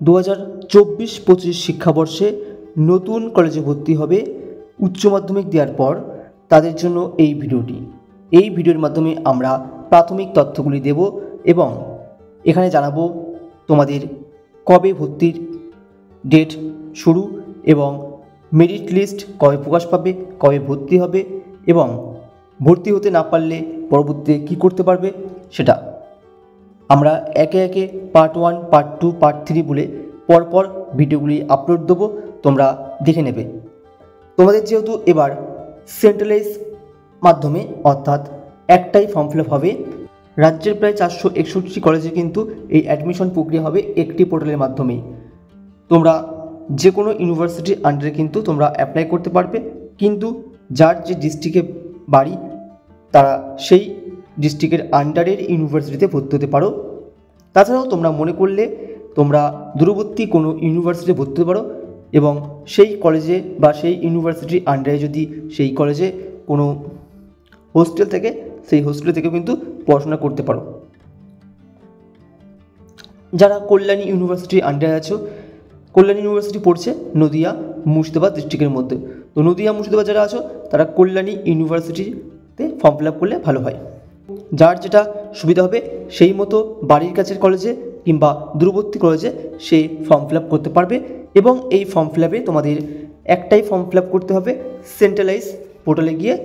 2024-25 শিক্ষাবর্ষে নতুন কলেজে ভর্তি হবে উচ্চ মাধ্যমিক দেওয়ার পর তাদের জন্য এই ভিডিওটি। এই ভিডিওর মাধ্যমে আমরা প্রাথমিক তথ্যগুলি দেব এবং এখানে জানাবো তোমাদের কবে ভর্তির ডেট শুরু এবং মেরিট লিস্ট কবে প্রকাশ পাবে, কবে ভর্তি হবে এবং ভর্তি হতে না পারলে পরবর্তীতে কী করতে পারবে সেটা আমরা একে একে পার্ট 1, পার্ট 2, পার্ট 3 বলে পরপর ভিডিওগুলি আপলোড দেবো, তোমরা দেখে নেবে। তোমাদের যেহেতু এবার সেন্ট্রালাইজ মাধ্যমে অর্থাৎ একটাই ফর্ম ফিল আপ হবে, রাজ্যের প্রায় 461 কলেজে কিন্তু এই অ্যাডমিশন প্রক্রিয়া হবে একটি পোর্টালের মাধ্যমেই। তোমরা যে কোনো ইউনিভার্সিটির আন্ডারে কিন্তু তোমরা অ্যাপ্লাই করতে পারবে, কিন্তু যার যে ডিস্ট্রিক্টে বাড়ি তারা সেই ডিস্ট্রিক্টের আন্ডারের ইউনিভার্সিটিতে ভর্তি হতে পারো। তাছাড়াও তোমরা মনে করলে তোমরা দূরবর্তী কোনো ইউনিভার্সিটিতে ভর্তি হতে পারো এবং সেই কলেজে বা সেই ইউনিভার্সিটির আন্ডারে যদি সেই কলেজে কোনো হোস্টেল থেকে সেই হোস্টেল থেকেও কিন্তু পড়াশোনা করতে পারো। যারা কল্যাণী ইউনিভার্সিটির আন্ডারে আছো, কল্যাণী ইউনিভার্সিটি পড়ছে নদিয়া মুর্শিদাবাদ ডিস্ট্রিক্টের মধ্যে, তো নদিয়া মুর্শিদাবাদ যারা আছো তারা কল্যাণী ইউনিভার্সিটিতে ফর্ম ফিল আপ করলে ভালো হয়। যার যেটা সুবিধা হবে সেই মতো বাড়ির কাছের কলেজে কিংবা দূরবর্তী কলেজে সে ফর্ম ফিল আপ করতে পারবে এবং এই ফর্ম ফিল আপে তোমাদের একটাই ফর্ম ফিল আপ করতে হবে সেন্ট্রালাইজ পোর্টালে গিয়ে।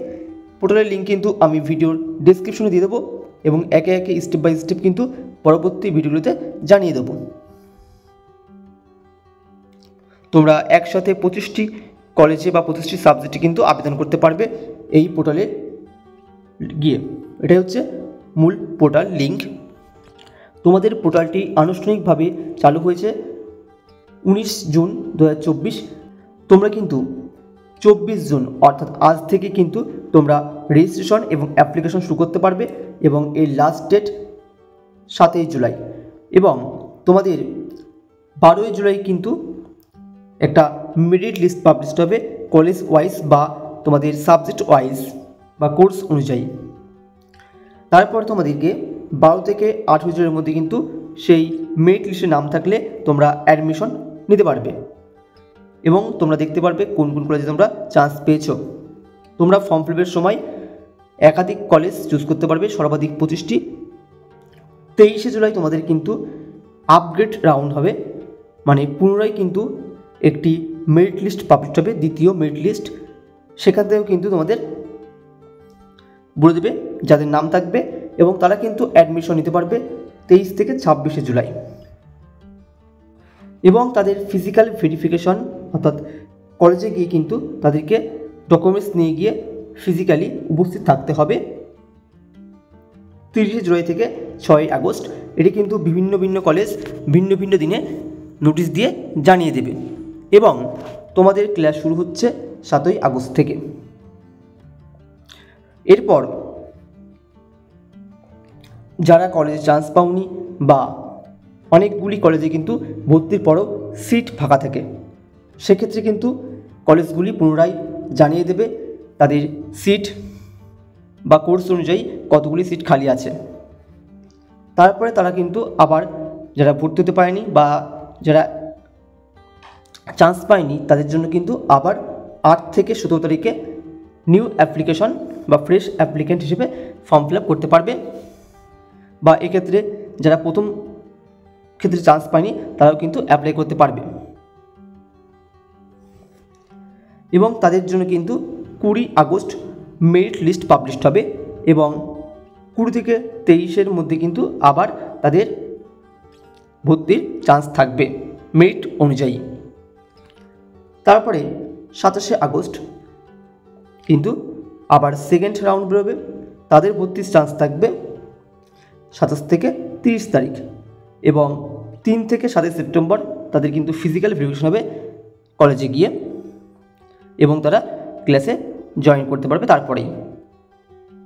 পোর্টালের লিঙ্ক কিন্তু আমি ভিডিওর ডেসক্রিপশনে দিয়ে দেবো এবং একে একে স্টেপ বাই স্টেপ কিন্তু পরবর্তী ভিডিওগুলোতে জানিয়ে দেবো। তোমরা একসাথে 25টি কলেজে বা 25টি সাবজেক্টে কিন্তু আবেদন করতে পারবে এই পোর্টালে গিয়ে। এটাই হচ্ছে মূল পোর্টাল লিঙ্ক। তোমাদের পোর্টালটি আনুষ্ঠানিকভাবে চালু হয়েছে 19 জুন 2024। তোমরা কিন্তু 24 জুন অর্থাৎ আজ থেকে কিন্তু তোমরা রেজিস্ট্রেশন এবং অ্যাপ্লিকেশন শুরু করতে পারবে এবং এর লাস্ট ডেট 7 জুলাই এবং তোমাদের 12 জুলাই কিন্তু একটা মেরিট লিস্ট পাবলিশ হবে কলেজ ওয়াইজ বা তোমাদের সাবজেক্ট ওয়াইজ বা কোর্স অনুযায়ী। তারপর তোমাদেরকে 12 থেকে 18 জুলাইয়ের মধ্যে কিন্তু সেই মেরিট লিস্টে নাম থাকলে তোমরা অ্যাডমিশন নিতে পারবে এবং তোমরা দেখতে পারবে কোন কোন কলেজে তোমরা চান্স পেয়েছো। তোমরা ফর্ম ফিল আপের সময় একাধিক কলেজ চুজ করতে পারবে, সর্বাধিক 25টি। 23 জুলাই তোমাদের কিন্তু আপগ্রেড রাউন্ড হবে, মানে পুনরায় কিন্তু একটি মেরিট লিস্ট পাবলিশ হবে, দ্বিতীয় মেরিট লিস্ট। সেখান থেকেও কিন্তু তোমাদের বলে দেবে যাদের নাম থাকবে এবং তারা কিন্তু অ্যাডমিশন নিতে পারবে 23 থেকে 26 জুলাই। এবং তাদের ফিজিক্যাল ভেরিফিকেশন অর্থাৎ কলেজে গিয়ে কিন্তু তাদেরকে ডকুমেন্টস নিয়ে গিয়ে ফিজিক্যালি উপস্থিত থাকতে হবে 30 জুলাই থেকে 6 আগস্ট। এটি কিন্তু ভিন্ন কলেজ ভিন্ন দিনে নোটিশ দিয়ে জানিয়ে দেবে এবং তোমাদের ক্লাস শুরু হচ্ছে 7 আগস্ট থেকে। এরপর যারা কলেজে চান্স পাওনি বা অনেকগুলি কলেজে কিন্তু ভর্তির পরও সিট ফাঁকা থাকে, সেক্ষেত্রে কিন্তু কলেজগুলি পুনরায় জানিয়ে দেবে তাদের সিট বা কোর্স অনুযায়ী কতগুলি সিট খালি আছে। তারপরে তারা কিন্তু আবার যারা ভর্তি হতে পারেনি বা যারা চান্স পায়নি তাদের জন্য কিন্তু আবার 8 থেকে 17 তারিখে নিউ অ্যাপ্লিকেশন বা ফ্রেশ অ্যাপ্লিকেন্ট হিসেবে ফর্ম ফিল আপ করতে পারবে। বা এক্ষেত্রে যারা প্রথম ক্ষেত্রে চান্স পায়নি তারাও কিন্তু অ্যাপ্লাই করতে পারবে এবং তাদের জন্য কিন্তু 20 আগস্ট মেরিট লিস্ট পাবলিশ হবে এবং 20 থেকে 23 মধ্যে কিন্তু আবার তাদের ভর্তির চান্স থাকবে মেরিট অনুযায়ী। তারপরে 27 আগস্ট কিন্তু আবার সেকেন্ড রাউন্ড বেরোবে, তাদের ভর্তির চান্স থাকবে 27 থেকে 30 তারিখ এবং 3 থেকে 7 সেপ্টেম্বর তাদের কিন্তু ফিজিক্যাল ভেরিফিকেশন হবে কলেজে গিয়ে এবং তারা ক্লাসে জয়েন করতে পারবে তারপরেই।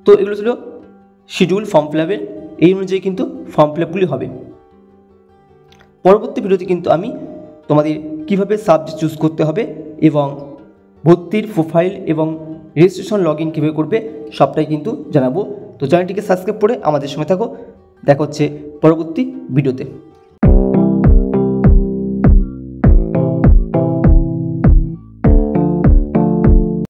তো এগুলো ছিল শিডিউল ফর্ম ফিল আপের, এই অনুযায়ী কিন্তু ফর্ম ফিল আপগুলি হবে। পরবর্তী ভিডিওতে কিন্তু আমি তোমাদের কীভাবে সাবজেক্ট চুজ করতে হবে এবং ভর্তির প্রোফাইল এবং রেজিস্ট্রেশন লগ ইন কীভাবে করবে সবটাই কিন্তু জানাবো। তো চ্যানেলটিকে সাবস্ক্রাইব করে আমাদের সঙ্গে থাকো। দেখা হচ্ছে পরবর্তী ভিডিওতে।